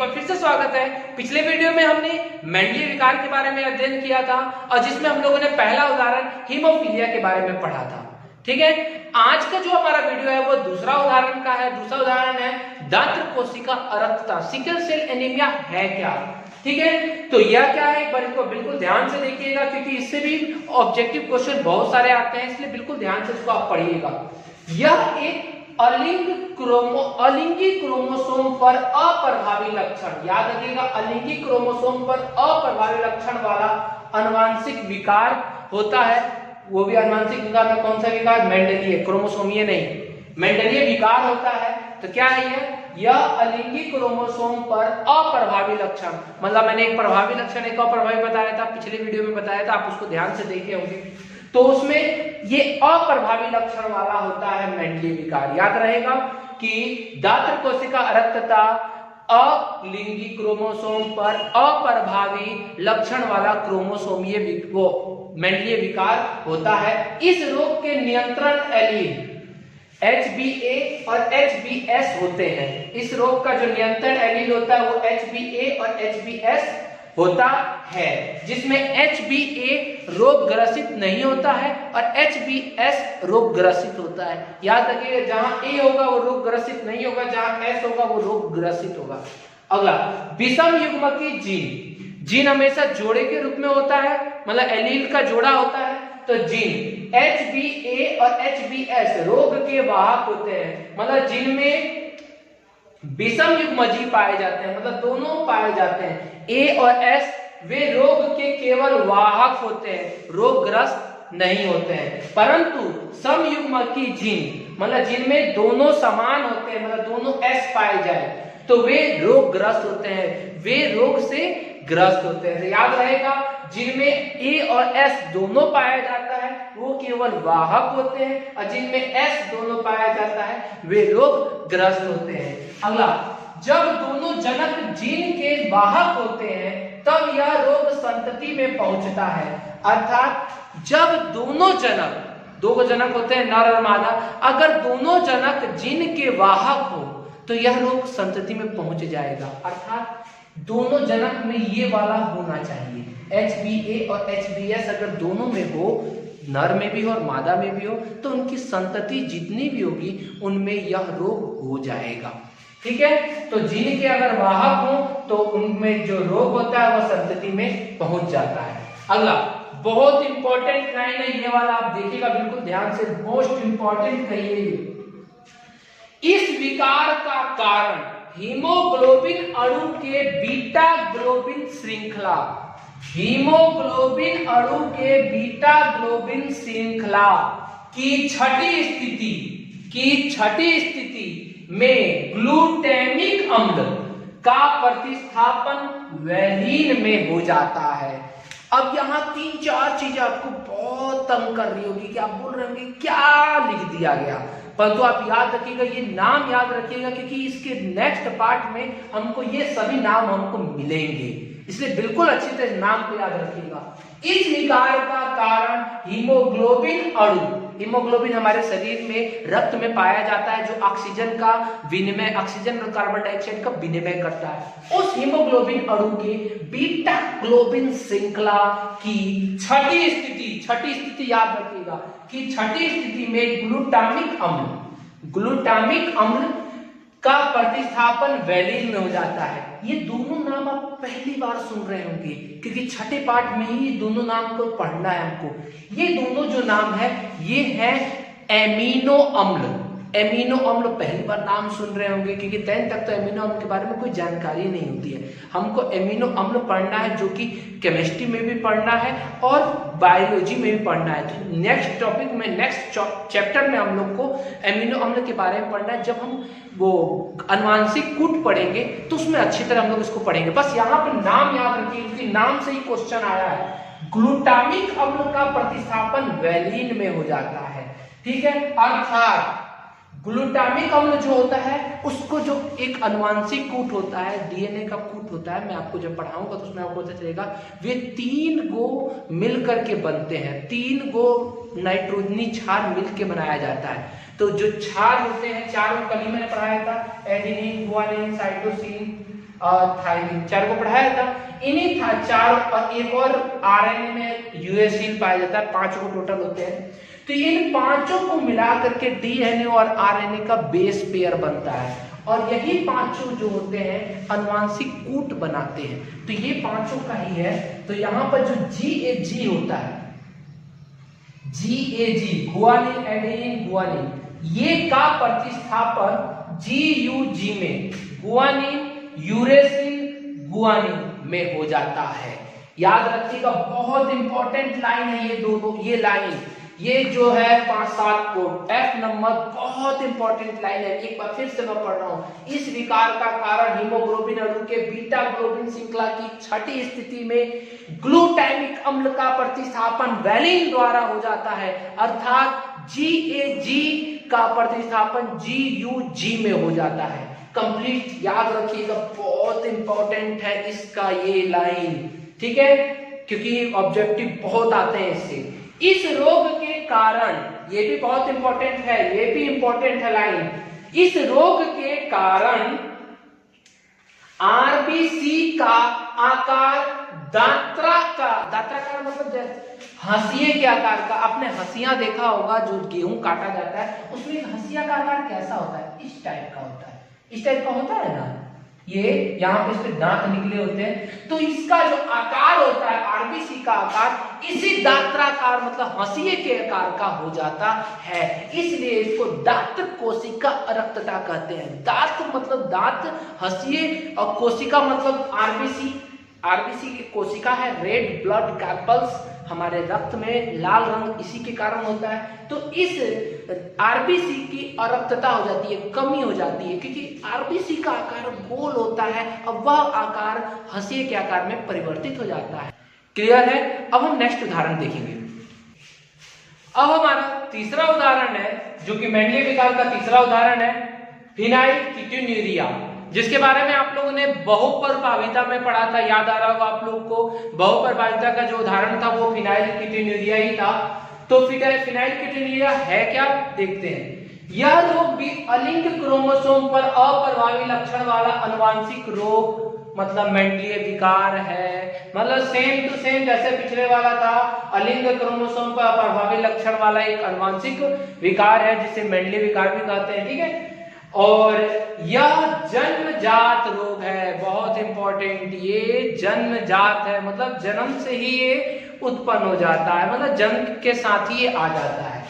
बार फिर से स्वागत है। पिछले वीडियो में हमने मेंडलीय विकार के बारे में अध्ययन किया था और जिसमें हम लोगों ने पहला उदाहरण हीमोफीलिया के बारे में पढ़ा था। ठीक है, आज का जो हमारा वीडियो है वो दूसरा उदाहरण का है। दूसरा उदाहरण है दात्र कोशिका अरक्तता, सिकल सेल एनीमिया है क्या। ठीक है, तो यह क्या है, एक बार इसको बिल्कुल ध्यान से देखिएगा क्योंकि इससे भी ऑब्जेक्टिव क्वेश्चन बहुत सारे आते हैं, इसलिए बिल्कुल ध्यान से इसको आप पढ़िएगा। यह एक अलिंगी क्रोमोसोम पर अप्रभावी लक्षण, याद रखिएगा, अलिंगी क्रोमोसोम पर अप्रभावी लक्षण वाला आनुवंशिक विकार होता है। वो भी आनुवंशिक विकार में कौन सा विकार, मेंडलीय, क्रोमोसोमीय नहीं, मेंडलीय विकार होता है। तो क्या है यह अलिंगी क्रोमोसोम पर अप्रभावी लक्षण, मतलब मैंने एक प्रभावी लक्षण एक अप्रभावी बताया था, पिछले वीडियो में बताया था, आप उसको ध्यान से देखे होंगे। तो उसमें ये अप्रभावी लक्षण वाला होता है मेंडलीय विकार। याद रहेगा कि दात्र कोशिका अरक्तता अलिंगी क्रोमोसोम पर अप्रभावी लक्षण वाला क्रोमोसोमीय मेंडलीय विकार होता है। इस रोग के नियंत्रण एलील HbA और HbS होते हैं। इस रोग का जो नियंत्रण एलील होता है वो HbA और HbS होता है, जिसमें HbA रोग ग्रसित नहीं होता है और HbS रोग ग्रसित होता है। याद रखिए, जहां A होगा वो रोग ग्रसित नहीं होगा, जहां S होगा वो रोग ग्रसित होगा। अगला, विषम युग्मकी जीन हमेशा जोड़े के रूप में होता है, मतलब एलील का जोड़ा होता है। तो जीन HbA और HbS रोग के वाहक होते हैं, मतलब जिनमें विषम युग्मजी पाए जाते हैं, मतलब दोनों पाए जाते हैं। A और S वे रोग के केवल वाहक होते हैं, रोगग्रस्त नहीं होते हैं। परंतु समयुग्मकी जीन, मतलब जिनमें दोनों समान होते हैं, मतलब दोनों S पाए जाए, तो वे रोगग्रस्त होते हैं, वे रोग से ग्रस्त होते हैं। तो याद रहेगा, जिनमें A और S दोनों पाया जाता है वो केवल वाहक होते हैं, और जिनमें S दोनों पाया जाता है वे रोग ग्रस्त होते हैं। अगला, जब दोनों जनक जीन के वाहक होते हैं तब यह रोग संतति में पहुंचता है। अर्थात जब दोनों जनक, दो जनक होते हैं नर और मादा, अगर दोनों जनक जीन के वाहक हो तो यह रोग संतति में पहुंच जाएगा। अर्थात दोनों जनक में ये वाला होना चाहिए, HbA और HbS अगर दोनों में हो, नर में भी हो और मादा में भी हो, तो उनकी संतति जितनी भी होगी उनमें यह रोग हो जाएगा। ठीक है, तो जीन के अगर वाहक हो तो उनमें जो रोग होता है वह संतति में पहुंच जाता है। अगला बहुत इंपॉर्टेंट लाइन है ये वाला, आप देखिएगा बिल्कुल ध्यान से, मोस्ट इंपॉर्टेंट कहिए। इस विकार का कारण हीमोग्लोबिन अणु के बीटा ग्लोबिन श्रृंखला, हीमोग्लोबिन अणु के बीटा ग्लोबिन श्रृंखला की छठी स्थिति में ग्लूटामिक अम्ल का प्रतिस्थापन वैलीन में हो जाता है। अब यहाँ 3-4 चीजें आपको बहुत तंग कर रही होगी कि आप बोल रहे होंगे क्या लिख दिया गया, परंतु आप याद रखिएगा, ये नाम याद रखिएगा क्योंकि इसके नेक्स्ट पार्ट में हमको ये सभी नाम हमको मिलेंगे, इसलिए बिल्कुल अच्छी तरह नाम को याद रखिएगा। इस विकार का कारण हीमोग्लोबिन अणु, हीमोग्लोबिन हमारे शरीर में रक्त में पाया जाता है जो ऑक्सीजन का विनिमय, ऑक्सीजन और कार्बन डाइऑक्साइड का विनिमय करता है। उस हीमोग्लोबिन अणु के बीटा ग्लोबिन श्रृंखला की छठी स्थिति याद रखिएगा कि छठी स्थिति में ग्लूटामिक अम्ल का प्रतिस्थापन वैलीन में हो जाता है। ये दोनों नाम आप पहली बार सुन रहे होंगे क्योंकि छठे पाठ में ही दोनों नाम को पढ़ना है हमको। ये दोनों जो नाम है ये है एमिनो अम्ल। एमिनो अम्ल पहली बार नाम सुन रहे होंगे क्योंकि 10th तक तो एमिनो अम्ल के बारे में कोई जानकारी नहीं होती है। हमको एमिनो अम्ल पढ़ना है जो कि केमिस्ट्री में भी पढ़ना है और बायोलॉजी में भी पढ़ना है। तो नेक्स्ट टॉपिक में, नेक्स्ट चैप्टर में हम लोग को एमिनो अम्ल के बारे में पढ़ना है। जब हम वो आनुवंशिक कूट पढ़ेंगे तो उसमें अच्छी तरह हम लोग इसको पढ़ेंगे। बस यहाँ पे नाम याद रखिए क्योंकि नाम से ही क्वेश्चन आया है। ग्लूटामिक अम्ल का प्रतिस्थापन वैलीन में हो जाता है। ठीक है, अर्थात ग्लूटामिक अम्ल जो होता है उसको जो एक आनुवंशिक कूट होता है, डीएनए का कूट होता है, मैं आपको जब पढ़ाऊंगा तो उसमें आपको पता चलेगा, वे 3 गो मिल करके बनते हैं, 3 गो नाइट्रोजनी क्षार मिल के बनाया जाता है। तो जो क्षार होते हैं, 4 कल ही मैंने पढ़ाया था, एडेनिन, गुआनिन, साइटोसिन, थायमिन, 4 को पढ़ाया था। इन्हीं था 4 और एक और आरएनए में यूरेसिल पाया जाता है, 5 को टोटल होते हैं। तो इन 5 को मिला करके डीएनए और आरएनए का बेस पेयर बनता है और यही 5 जो होते हैं अनुवांशिक कूट बनाते हैं। तो ये 5 का ही है। तो यहाँ पर जो GAG होता है, GAG गुआनिन एडेनिन गुआनिन, ये का प्रतिस्थापन GUG में गुआनिन यूरेसिल गुआनिन में हो जाता है। याद रखिएगा, बहुत इंपॉर्टेंट लाइन है ये दोनों, ये लाइन, ये जो है 5-7 कोड F नंबर, बहुत इंपॉर्टेंट लाइन है। एक बार फिर से मैं पढ़ रहा हूं। इस विकार का कारण हीमोग्लोबिन अणु के बीटा ग्लोबिन श्रृंखला की छठी स्थिति में ग्लूटामिक अम्ल का प्रतिस्थापन वैलिन द्वारा हो जाता है, अर्थात GAG का प्रतिस्थापन GUG में हो जाता है। कंप्लीट याद रखिएगा, बहुत इंपॉर्टेंट है इसका ये लाइन, ठीक है, क्योंकि ऑब्जेक्टिव बहुत आते हैं इससे। इस रोग के कारण, ये भी बहुत इंपॉर्टेंट है, ये भी इंपॉर्टेंट है लाइन, इस रोग के कारण आरबीसी का आकार दात्राकार मतलब जैसे हंसिए के आकार का। आपने हंसिया देखा होगा, जो गेहूं काटा जाता है उसमें हंसिया का आकार कैसा होता है, इस टाइप का होता है, इस टाइप का होता है ना, ये यहाँ पे इसके दांत निकले होते हैं। तो इसका जो आकार होता है आरबीसी का आकार, इसी दात्राकार मतलब हंसिए के आकार का हो जाता है, इसलिए इसको दात्र कोशिका अरक्तता कहते हैं। दात्र मतलब दांत, हंसिए और कोशिका मतलब आरबीसी। आरबीसी की कोशिका है, रेड ब्लड कैपल्स, हमारे रक्त में लाल रंग इसी के कारण होता है। तो इस आरबीसी की अरक्तता हो जाती है, कमी हो जाती है, क्योंकि आरबीसी का आकार गोल होता है, अब वह आकार हंसिए के आकार में परिवर्तित हो जाता है। क्लियर है? अब हम नेक्स्ट उदाहरण देखेंगे। अब हमारा तीसरा उदाहरण है, जो कि मेंडलीय विकार का तीसरा उदाहरण है, फिनाइलकीटोन्यूरिया, जिसके बारे में आप लोगों ने बहुप्रभाविता में पढ़ा था। याद आ रहा होगा आप लोग को, बहुप्रभाविता का जो उदाहरण था वो फिनाइलकीटोन्यूरिया ही था। तो फिनाइलकीटोन्यूरिया है क्या, देखते हैं। यह रोग भी अलिंग क्रोमोसोम पर अप्रभावी लक्षण वाला अनुवांशिक रोग मतलब मेंडलीय विकार है। मतलब सेम टू सेम जैसे पिछले वाला था, अलिंग क्रोमोसोम पर अप्रभावी लक्षण वाला एक अनुवांशिक विकार है, जिसे मेंडलीय विकार भी कहते हैं, ठीक है। और यह जन्मजात रोग है, बहुत इंपॉर्टेंट, ये जन्मजात है, मतलब जन्म से ही ये उत्पन्न हो जाता है, मतलब जन्म के साथ ही ये आ जाता है।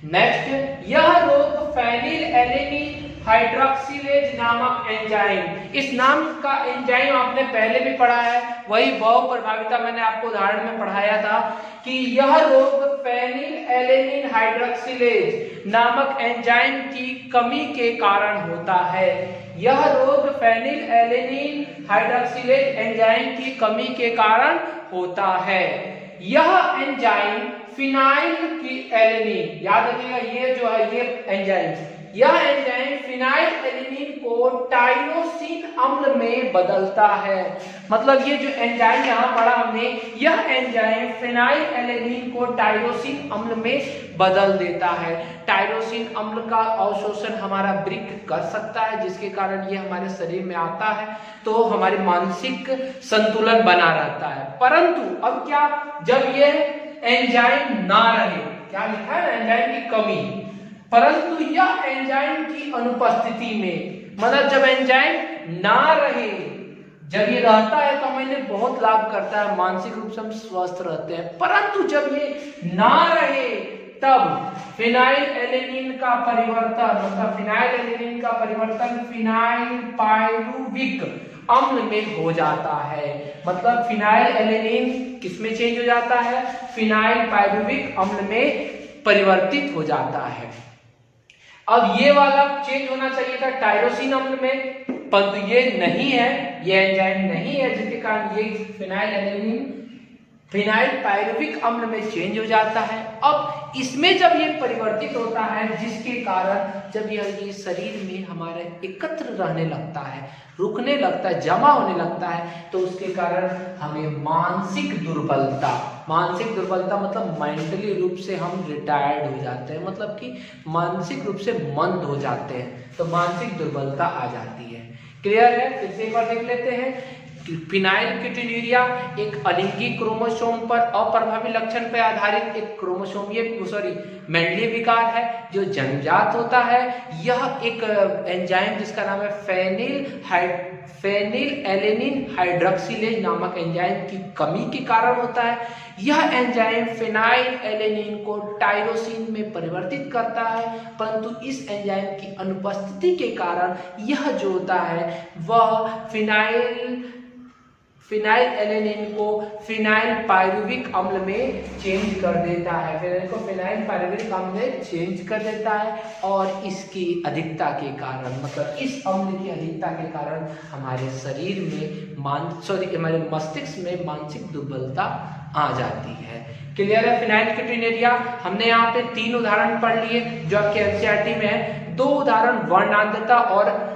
नेक्स्ट, यह रोग फेनिलएलेनिन हाइड्रोक्सिलेज नामक एंजाइम, इस नाम का एंजाइम आपने पहले भी पढ़ा है, वही बहुप्रभाविता मैंने आपको उदाहरण में पढ़ाया था कि यह रोग फेनिलएलेनिन हाइड्रोक्सिलेज नामक एंजाइम की कमी के कारण होता है। यह रोग फेनिलएलेनिन हाइड्रोक्सिलेज एंजाइम की कमी के कारण होता है। यह एंजाइम फिनाइल की एलेनिन, याद रखिएगा ये जो है ये एंजाइम, यह एंजाइम फिनाइलएलेनिन को टायरोसिन अम्ल में बदलता है। मतलब ये जो एंजाइम यहाँ पढ़ा हमने, यह एंजाइम फिनाइलएलेनिन को टायरोसिन अम्ल में बदल देता है। टायरोसिन अम्ल का अवशोषण हमारा वृक्क कर सकता है, जिसके कारण ये हमारे शरीर में आता है, तो हमारे मानसिक संतुलन बना रहता है। परंतु अब क्या, जब ये एंजाइम ना रहे, क्या लिखा है, एंजाइम की कमी, परंतु यह एंजाइम की अनुपस्थिति में, मतलब जब एंजाइम ना रहे, जब ये रहता है तो हमें बहुत लाभ करता है, मानसिक रूप से हम स्वस्थ रहते हैं, परंतु जब ये ना रहे तब फिनाइलएलेनिन का परिवर्तन, मतलब फिनाइलएलेनिन का परिवर्तन फिनाइल पायरुविक अम्ल में हो जाता है। मतलब फिनाइलएलेनिन किसमें चेंज हो जाता है, फिनाइल पायरुविक अम्ल में परिवर्तित हो जाता है। अब ये वाला चेंज होना चाहिए था टायरोसिन अम्ल में, परंतु ये नहीं है, ये एंजाइम नहीं है, जिसके कारण ये फिनाइलएलेनिन फिनाइल पायरुविक अम्ल में चेंज हो जाता है। अब इसमें जब ये परिवर्तित होता है, जिसके कारण जब ये शरीर में हमारे एकत्र रहने लगता है, रुकने लगता है, जमा होने लगता है, तो उसके कारण हमें मानसिक दुर्बलता मतलब मेंटली रूप से हम रिटायर्ड हो जाते हैं, मतलब कि मानसिक रूप से मंद हो जाते हैं, तो मानसिक दुर्बलता आ जाती है। क्लियर है? फिर से एक बार देख लेते हैं। फिनाइलकीटोन्यूरिया एक अलिंगी क्रोमोसोम पर अप्रभावी लक्षण पर आधारित एक मेंडलीय विकार है जो जन्मजात होता है। यह एक एंजाइम जिसका नाम है फेनिल एलेनिन हाइड्रोक्सिलेज नामक एंजाइम की कमी के कारण होता है। यह एंजाइम फेनाइल एलेनिन को टायरोसिन में परिवर्तित करता है, परंतु इस एंजाइम की अनुपस्थिति के कारण यह जो होता है वह फिनाइल एलेनिन को फिनाइल पायरुविक अम्ल में चेंज कर देता है। फिर इनको फिनाइल पायरुविक अम्ल में चेंज कर देता है और इसकी अधिकता के कारण, मतलब इस अम्ल की अधिकता के कारण हमारे शरीर में हमारे मस्तिष्क में मानसिक दुर्बलता आ जाती है। क्लियर है? फिनाइलकीटोन्यूरिया हमने यहाँ पे 3 उदाहरण पढ़ लिए जो आपके एनसीईआरटी में है। 2 उदाहरण वर्णांधता और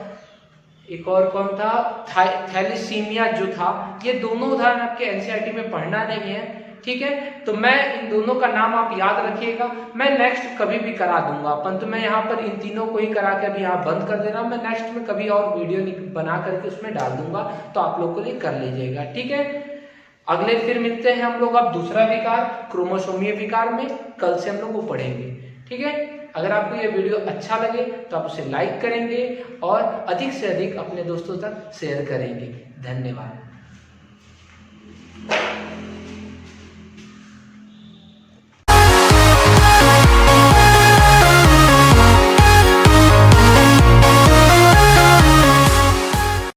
एक और कौन था, थैलेसीमिया जो था। ये दोनों उदाहरण आपके एनसीईआरटी में पढ़ना नहीं है, ठीक है? तो मैं इन दोनों का नाम आप याद रखिएगा। मैं नेक्स्ट कभी भी करा दूंगा, परंतु मैं यहाँ पर इन तीनों को ही करा के अभी यहाँ बंद कर दे रहा हूँ। मैं नेक्स्ट में कभी और वीडियो बना करके उसमें डाल दूंगा, तो आप लोग को लिए कर लीजिएगा, ठीक है? अगले फिर मिलते हैं हम लोग अब दूसरा विकार क्रोमोसोमीय विकार में। कल से हम लोग वो पढ़ेंगे, ठीक है? अगर आपको ये वीडियो अच्छा लगे तो आप उसे लाइक करेंगे और अधिक से अधिक अपने दोस्तों तक शेयर करेंगे। धन्यवाद।